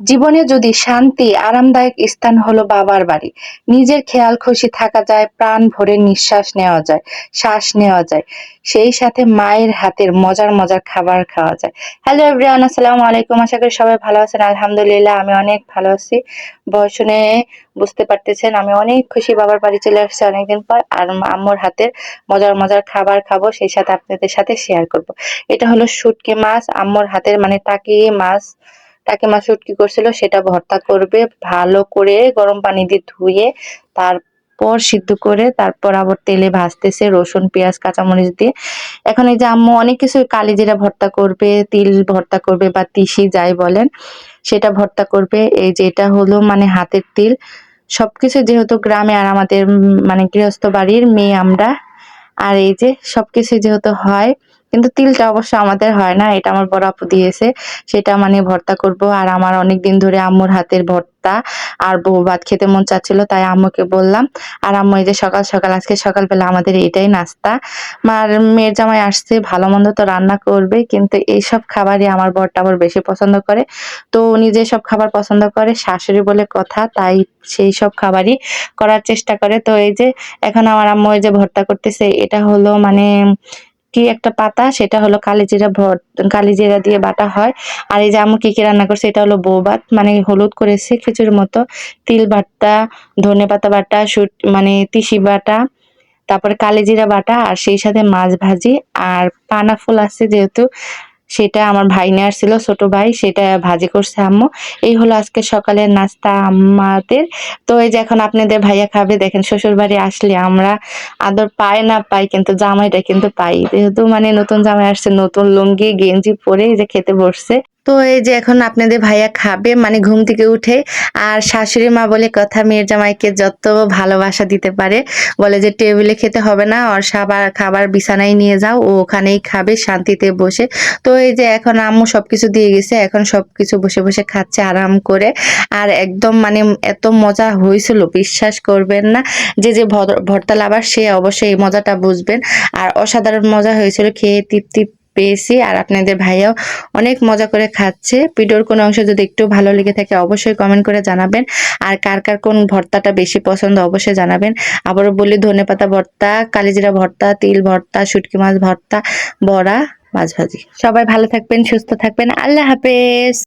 জীবনে যদি শান্তি, আরামদায়ক স্থান হলো বাবার বাড়ি। নিজের খেয়াল খুশি থাকা যায়, প্রাণ ভরে নিঃশ্বাস নেওয়া যায়, শ্বাস নেওয়া যায়। সেই সাথে মায়ের হাতের মজার, মজার খাবার খাওয়া যায়। হ্যালো এভরিওয়ান, আসসালামু আলাইকুম। আশা করি সবাই ভালো আছেন। আলহামদুলিল্লাহ আমি অনেক ভালো আছি। বয়স শুনে বুঝতে পারতেছেন আমি অনেক খুশি বাবার বাড়ি চলে আসছি অনেকদিন পর। আর আম্মুর হাতের মজার, মজার খাবার খাবো, সেই সাথে আপনাদের সাথে শেয়ার করব। এটা হলো শুটকি মাছ, আম্মুর হাতের মানে টাকি মাছ শুটকি করছিল, সেটা ভর্তা করবে ভালো করে গরম পানি দিয়ে ধুয়ে, তারপর সিদ্ধ করে তারপর আবার তেলে ভাজতেছে রসুন পেঁয়াজ কাঁচামরিচ দিয়ে। এখন এই যে আম্মু অনেক কিছু কালিজিরা ভর্তা করবে, তিল ভর্তা করবে বা তিসি যাই বলেন সেটা ভর্তা করবে। এই যে এটা হলো মানে হাতের তিল। সবকিছু যেহেতু গ্রামে আর আমাদের মানে গৃহস্থ বাড়ির মেয়ে আমরা, আর এই যে সবকিছু যেহেতু হয়, কিন্তু তিলটা অবশ্য আমাদের হয় না, এটা আমার বড় আপু দিয়েছে। সেটা মানে ভর্তা করব। আর আমার অনেক দিন ধরে আম্মুর হাতের ভর্তা আর বউ ভাত খেতে মন চাচ্ছিল, তাই আম্মুকে বললাম। আর আম্মু এই যে সকাল সকাল আজকে সকালবেলা আমাদের এটাই নাস্তা। মার মেয়ের জামাই আসছে, ভালো মন্দ তো রান্না করবে, কিন্তু এইসব খাবারই আমার বরটা আবার বেশি পছন্দ করে। তো উনি যেসব খাবার পছন্দ করে শাশুড়ি বলে কথা, তাই সেই সব খাবারই করার চেষ্টা করে। তো এই যে এখন আমার আম্মু এই যে ভর্তা করতেছে, এটা হলো মানে কি একটা পাতা, সেটা হলো কালিজিরা দিয়ে বাটা হয়। আর এই যে আম্মু কি কি রান্না করছে, এটা হলো বউ ভাত, মানে হলুদ করেছে খিচুড়ির মতো, তিল বাটা, ধনেপাতা বাটা, মানে তিসি বাটা, তারপরে কালিজিরা বাটা, আর সেই সাথে মাছ ভাজি। আর পানা ফুল আছে যেহেতু, সেটা আমার ভাই নিয়ে আসছিল, ছোট ভাই, সেটা ভাজি করছে আম্মু। এই হলো আজকে সকালের নাস্তা আমাদের। তো এই যে এখন আপনাদের ভাইয়া খাবে। দেখেন শ্বশুর বাড়ি আসলে আমরা আদর পাই না পাই, কিন্তু জামাইটা কিন্তু পাই, যেহেতু মানে নতুন জামাই আসছে, নতুন লুঙ্গি গেঞ্জি পরে এই যে খেতে বসছে। তো এই যে এখন আপনাদের ভাইয়া খাবে মানে ঘুম থেকে উঠে। আর শাশুড়ি মা বলে কথা, মেয়ের জামাইকে যত ভালোবাসা দিতে পারে, বলে যে টেবিলে খেতে হবে না, ওর খাবার বিছানায় নিয়ে যাও, ও ওখানেই খাবে শান্তিতে বসে। তো এই যে এখন আম্মু সবকিছু দিয়ে গেছে, এখন সবকিছু বসে বসে খাচ্ছে আরাম করে। আর একদম মানে এত মজা হয়েছিল বিশ্বাস করবেন না। যে ভর্তা লাভার সে অবশ্যই এই মজাটা বুঝবেন। আর অসাধারণ মজা হয়েছিল, খেয়ে তৃপ্তি পেয়েছি। আর আপনাদের ভাইয়াও অনেক মজা করে খাচ্ছে। ভিডিওর কোনো অংশ যদি একটু ভালো লেগে থাকে অবশ্যই কমেন্ট করে জানাবেন। আর কার কার কোন ভর্তাটা বেশি পছন্দ অবশ্যই জানাবেন। আবারও বলি, ধনেপাতা ভর্তা, কালিজিরা ভর্তা, তিল ভর্তা, শুটকি মাছ ভর্তা, বড়া, মাছ ভাজি। সবাই ভালো থাকবেন, সুস্থ থাকবেন। আল্লাহ হাফেজ।